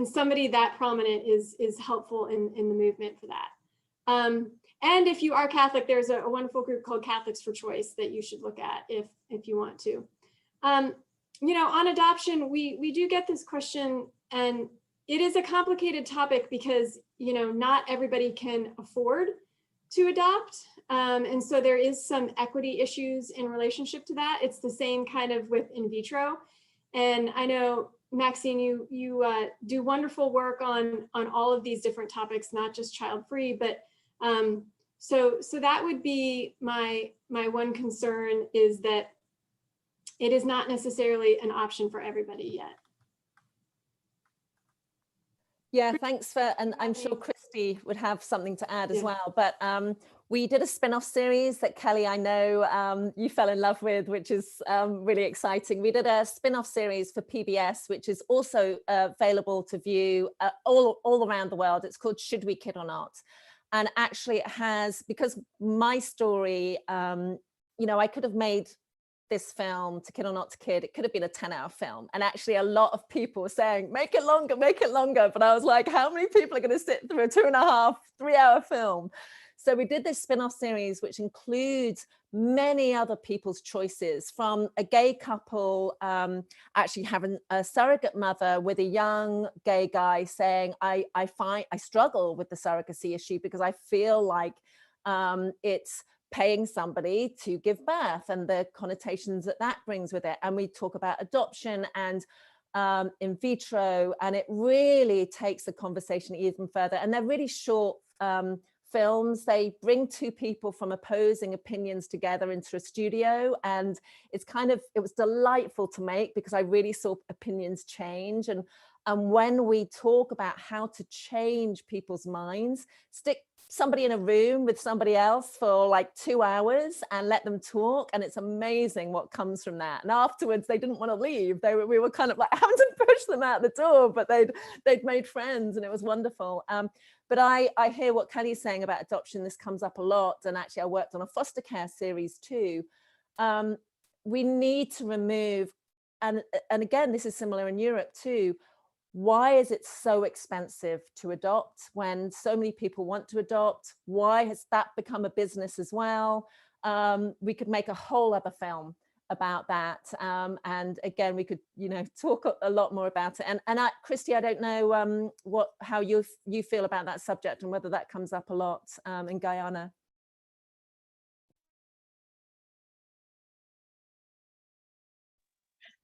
somebody that prominent is helpful in the movement for that. And if you are Catholic, there's a wonderful group called Catholics for Choice that you should look at if you want to. You know, on adoption, we do get this question, and it is a complicated topic because, you know, not everybody can afford to adopt. And so there is some equity issues in relationship to that. It's the same kind of with in vitro. And I know Maxine, you do wonderful work on all of these different topics, not just child-free, but so that would be my one concern, is that it is not necessarily an option for everybody yet. Yeah, thanks for, and I'm sure Kristie would have something to add as well, but we did a spin-off series that Kelley, I know you fell in love with, which is really exciting. We did a spin-off series for PBS, which is also available to view all around the world. It's called Should We Kid or Not? And actually it has, because my story, you know, I could have made this film, To Kid or Not to Kid, it could have been a 10-hour film. And actually a lot of people were saying, make it longer, make it longer. But I was like, how many people are going to sit through a 2.5, 3-hour film? So we did this spin-off series, which includes many other people's choices, from a gay couple actually having a surrogate mother with a young gay guy saying, I struggle with the surrogacy issue because I feel like it's paying somebody to give birth and the connotations that that brings with it. And we talk about adoption and in vitro, and it really takes the conversation even further. And they're really short films. They bring two people from opposing opinions together into a studio, and it's it was delightful to make because I really saw opinions change. And when we talk about how to change people's minds, stick somebody in a room with somebody else for like 2 hours and let them talk, and it's amazing what comes from that. And afterwards they didn't want to leave. We were kind of like having to push them out the door, but they'd made friends, and it was wonderful. But I hear what Kelley's saying about adoption. This comes up a lot, and actually I worked on a foster care series too. We need to remove, and again, this is similar in Europe too, why is it so expensive to adopt when so many people want to adopt? Why has that become a business as well? We could make a whole other film about that. And again, we could, talk a lot more about it. And Kristie, I don't know how you feel about that subject and whether that comes up a lot in Guyana.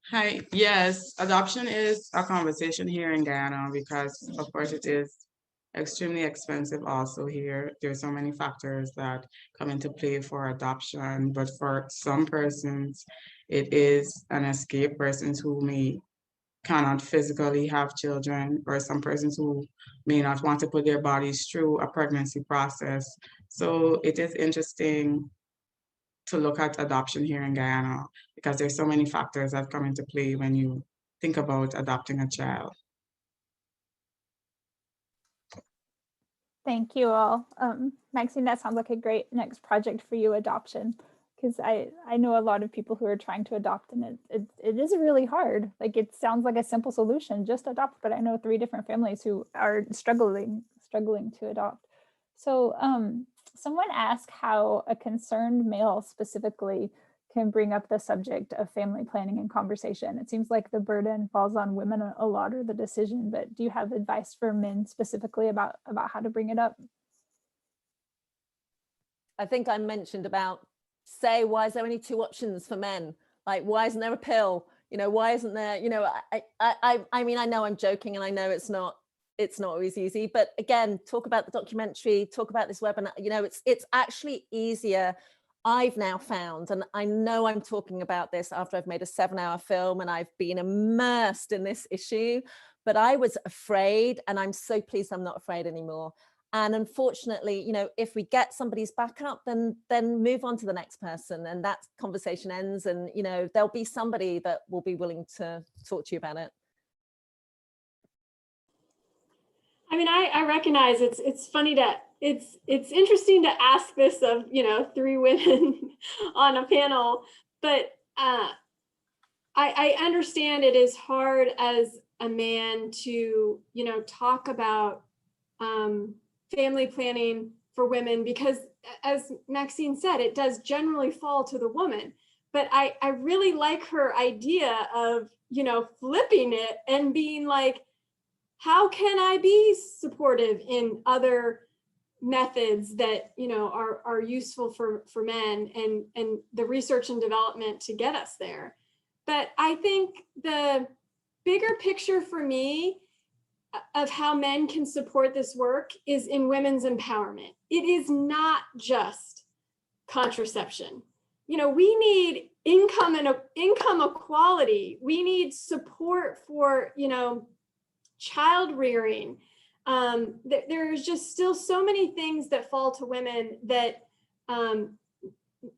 Hi, yes, adoption is a conversation here in Guyana because, of course, it is extremely expensive also here. There's so many factors that come into play for adoption, but for some persons, it is an escape. Persons who cannot physically have children, or some persons who may not want to put their bodies through a pregnancy process. So it is interesting to look at adoption here in Guyana because there's so many factors that come into play when you think about adopting a child. Thank you all. Maxine, that sounds like a great next project for you, adoption, because I know a lot of people who are trying to adopt, and it is really hard. Like, it sounds like a simple solution, just adopt, but I know 3 different families who are struggling to adopt. So someone asked how a concerned male specifically can bring up the subject of family planning and conversation. It seems like the burden falls on women a lot, or the decision, but do you have advice for men specifically about how to bring it up? I think I mentioned about, say, why is there only 2 options for men? Like, why isn't there a pill? Why isn't there, I mean, I know I'm joking, and I know it's not always easy, but again, talk about the documentary, talk about this webinar. It's actually easier. I've now found, and I know I'm talking about this after I've made a 7-hour film and I've been immersed in this issue, but I was afraid, and I'm so pleased I'm not afraid anymore. And unfortunately, if we get somebody's back up, then move on to the next person, and that conversation ends, and there'll be somebody that will be willing to talk to you about it. I mean, I recognize it's funny that it's interesting to ask this of 3 women on a panel, but I understand it is hard as a man to talk about family planning for women, because as Maxine said, it does generally fall to the woman. But I really like her idea of flipping it and being like, how can I be supportive in other methods that are useful for men, and the research and development to get us there. But I think the bigger picture for me of how men can support this work is in women's empowerment. It is not just contraception. You know, we need income and income equality. We need support for, you know, child rearing. There's just still so many things that fall to women that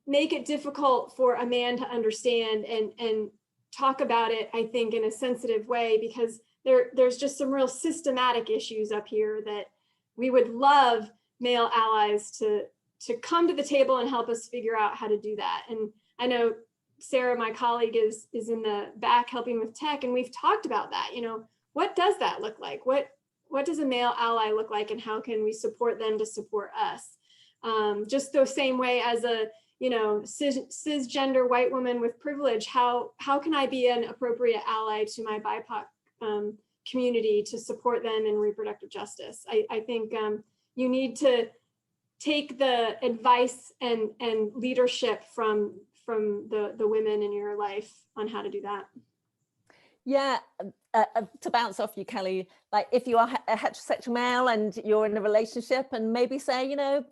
make it difficult for a man to understand and talk about it, I think, in a sensitive way, because there's just some real systematic issues up here that we would love male allies to come to the table and help us figure out how to do that. And I know Sarah, my colleague, is in the back helping with tech, and we've talked about that. You know, what does that look like? What does a male ally look like, and how can we support them to support us? Just the same way as a, you know, cisgender white woman with privilege, how can I be an appropriate ally to my BIPOC community to support them in reproductive justice? I think you need to take the advice and leadership from the women in your life on how to do that. Yeah, to bounce off you, Kelley, like if you are a heterosexual male and you're in a relationship and maybe say, you know,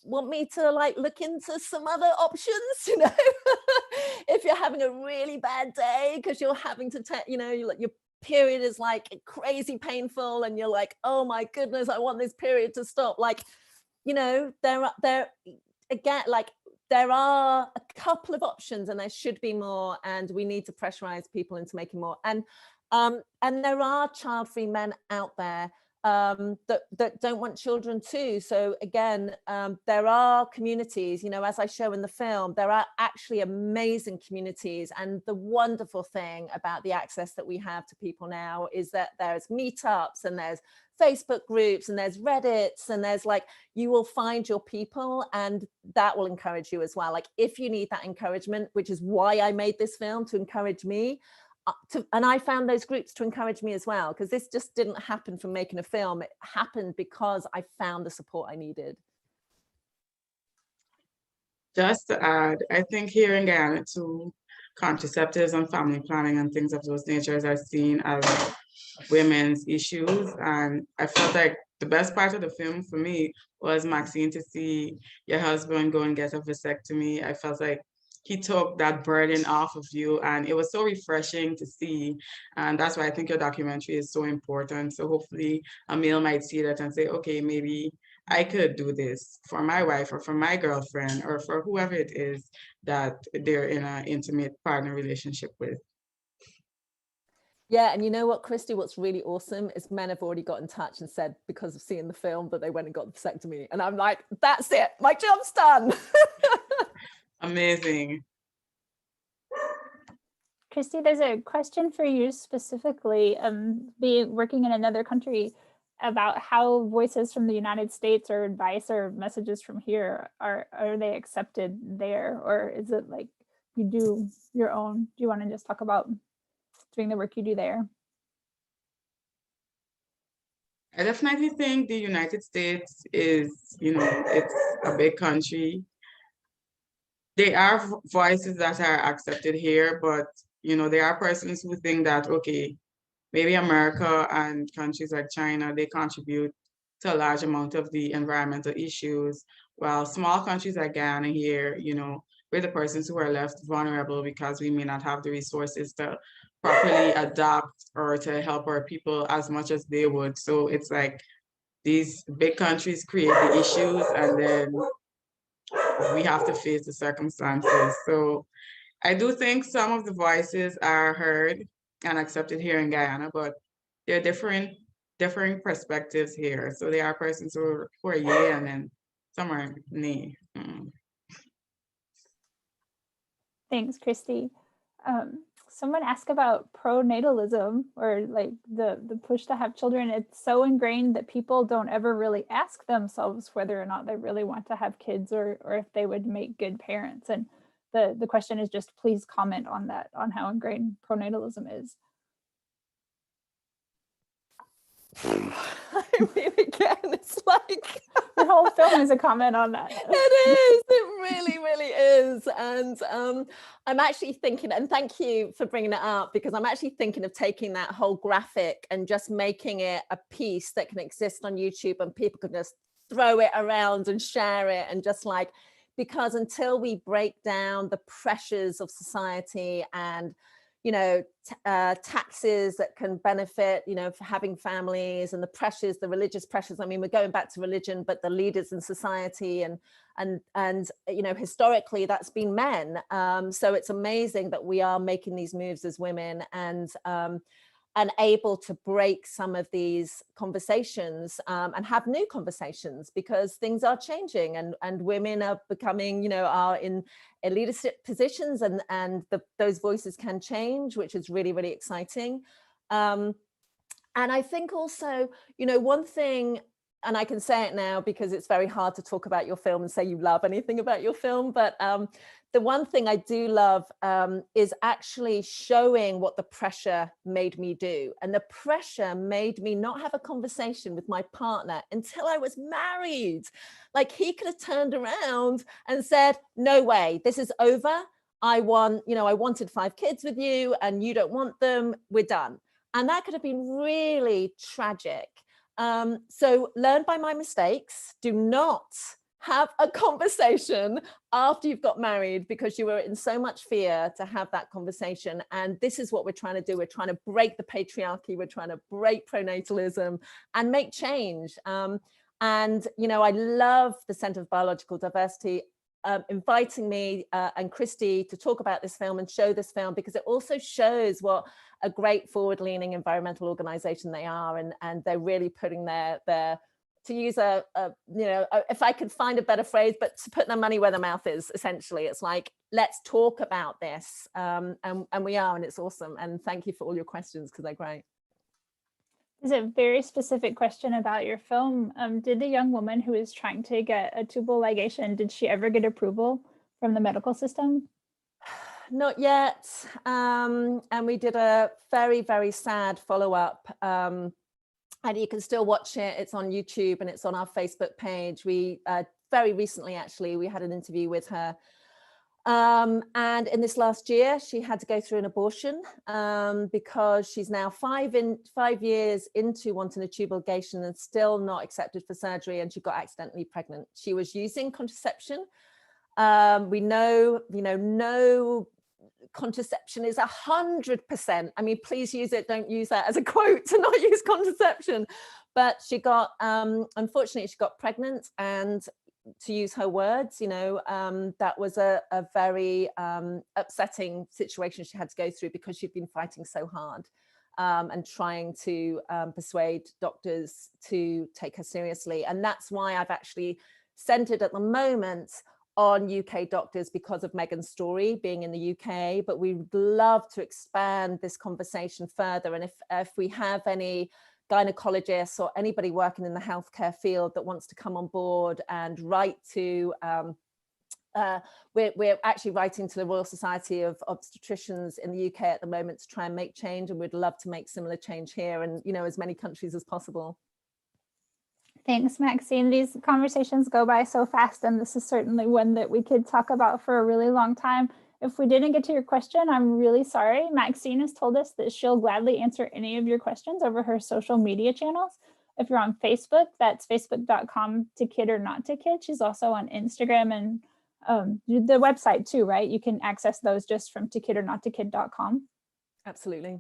want me to like look into some other options, you know, if you're having a really bad day because you're having to, you know, your period is like crazy painful and you're like, oh my goodness, I want this period to stop. Like, you know, there again, like there are a couple of options and there should be more, and we need to pressurize people into making more. And there are child-free men out there that don't want children too. So again, there are communities, you know, as I show in the film, there are actually amazing communities. And the wonderful thing about the access that we have to people now is that there's meetups and there's Facebook groups and there's Reddits, and there's like, you will find your people, and that will encourage you as well. Like if you need that encouragement, which is why I made this film, to encourage me, and I found those groups to encourage me as well, because this just didn't happen from making a film. It happened because I found the support I needed. Just to add, I think here in Guyana too, contraceptives and family planning and things of those natures are seen as women's issues. And I felt like the best part of the film for me was, Maxine, to see your husband go and get a vasectomy. I felt like he took that burden off of you, and it was so refreshing to see. And that's why I think your documentary is so important. So hopefully a male might see that and say, okay, maybe I could do this for my wife or for my girlfriend or for whoever it is that they're in an intimate partner relationship with. Yeah, and you know what, Kristie, what's really awesome is men have already got in touch and said, because of seeing the film, that they went and got the vasectomy. And I'm like, that's it, my job's done. Amazing. Kristie, there's a question for you specifically, working in another country, about how voices from the United States or advice or messages from here, are they accepted there, or is it like you do your own? Do you want to just talk about doing the work you do there? I definitely think the United States is, you know, it's a big country. There are voices that are accepted here, but, you know, there are persons who think that, okay, maybe America and countries like China, they contribute to a large amount of the environmental issues, while small countries like Guyana here, you know, we're the persons who are left vulnerable because we may not have the resources to properly adapt or to help our people as much as they would. So it's like these big countries create the issues, and then we have to face the circumstances. So I do think some of the voices are heard and accepted here in Guyana, but there are differing perspectives here. So there are persons who are yay, and then some are nay. Thanks, Kristie. Someone asked about pronatalism, or like the push to have children. It's so ingrained that people don't ever really ask themselves whether or not they really want to have kids, or if they would make good parents. And the question is just, please comment on that, on how ingrained pronatalism is. I mean, again, it's like your whole film is a comment on that. It is. It really, really is. And I'm actually thinking, and thank you for bringing it up, because I'm actually thinking of taking that whole graphic and just making it a piece that can exist on YouTube and people can just throw it around and share it, and just like, because until we break down the pressures of society and, you know, taxes that can benefit, you know, for having families, and the pressures, the religious pressures. I mean, we're going back to religion, but the leaders in society and you know, historically that's been men. So it's amazing that we are making these moves as women, and able to break some of these conversations and have new conversations, because things are changing, and women are becoming, you know, are in leadership positions, and those voices can change, which is really, really exciting. And I think also, you know, one thing, and I can say it now because it's very hard to talk about your film and say you love anything about your film, but the one thing I do love is actually showing what the pressure made me do. And the pressure made me not have a conversation with my partner until I was married. Like, he could have turned around and said, no way, this is over. I wanted 5 kids with you and you don't want them, we're done. And that could have been really tragic. So learn by my mistakes. Do not have a conversation after you've got married because you were in so much fear to have that conversation. And this is what we're trying to do. We're trying to break the patriarchy. We're trying to break pronatalism and make change. And, you know, I love the Center for Biological Diversity inviting me and Kristie to talk about this film and show this film, because it also shows what a great forward-leaning environmental organization they are, and they're really putting their to use if I could find a better phrase, but to put their money where their mouth is. Essentially, it's like, let's talk about this, and we are, and it's awesome. And thank you for all your questions, because they're great. There's a very specific question about your film. Did the young woman who is trying to get a tubal ligation, did she ever get approval from the medical system? Not yet. And we did a very, very sad follow-up. And you can still watch it. It's on YouTube and it's on our Facebook page. We very recently, actually, we had an interview with her. And in this last year, she had to go through an abortion because she's now 5 years into wanting a tubal ligation and still not accepted for surgery, and she got accidentally pregnant. She was using contraception. We know, no contraception is 100%. I mean, please use it. Don't use that as a quote to not use contraception. But she got, unfortunately, she got pregnant, and to use her words, that was a very upsetting situation she had to go through, because she'd been fighting so hard and trying to persuade doctors to take her seriously. And that's why I've actually centered at the moment on UK doctors, because of Megan's story being in the UK, but we'd love to expand this conversation further. And if we have any gynecologists or anybody working in the healthcare field that wants to come on board and write to, we're actually writing to the Royal Society of Obstetricians in the UK at the moment to try and make change, and we'd love to make similar change here and, as many countries as possible. Thanks, Maxine. These conversations go by so fast, and this is certainly one that we could talk about for a really long time. If we didn't get to your question, I'm really sorry. Maxine has told us that she'll gladly answer any of your questions over her social media channels. If you're on Facebook, that's facebook.com to kid or not to kid. She's also on Instagram and the website too, right? You can access those just from tokidornottokid.com. Absolutely.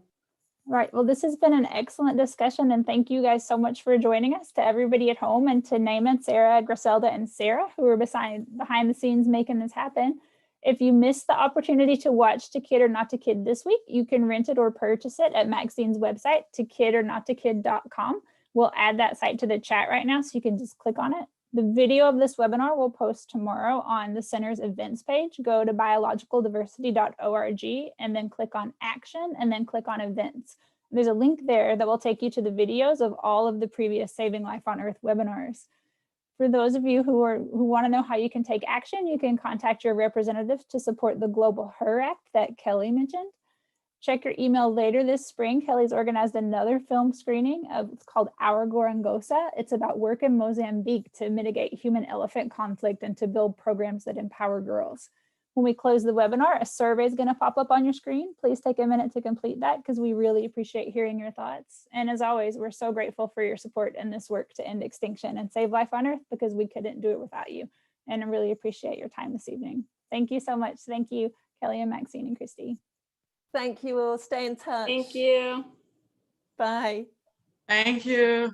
Right. Well, this has been an excellent discussion, and thank you guys so much for joining us. To everybody at home, and to Naaman, Sarah, Griselda, and Sarah, who are behind the scenes making this happen. If you missed the opportunity to watch To Kid or Not to Kid this week, you can rent it or purchase it at Maxine's website, tokidornottokid.com. We'll add that site to the chat right now, so you can just click on it. The video of this webinar will post tomorrow on the center's events page. Go to biologicaldiversity.org and then click on action and then click on events. There's a link there that will take you to the videos of all of the previous Saving Life on Earth webinars. For those of you who want to know how you can take action, you can contact your representative to support the Global HER Act that Kelley mentioned. Check your email later this spring. Kelley's organized another film screening it's called Our Gorongosa. It's about work in Mozambique to mitigate human-elephant conflict and to build programs that empower girls. When we close the webinar, a survey is going to pop up on your screen. Please take a minute to complete that because we really appreciate hearing your thoughts. And as always, we're so grateful for your support in this work to end extinction and save life on Earth because we couldn't do it without you. And I really appreciate your time this evening. Thank you so much. Thank you, Kelley and Maxine and Kristie. Thank you all. Stay in touch. Thank you. Bye. Thank you.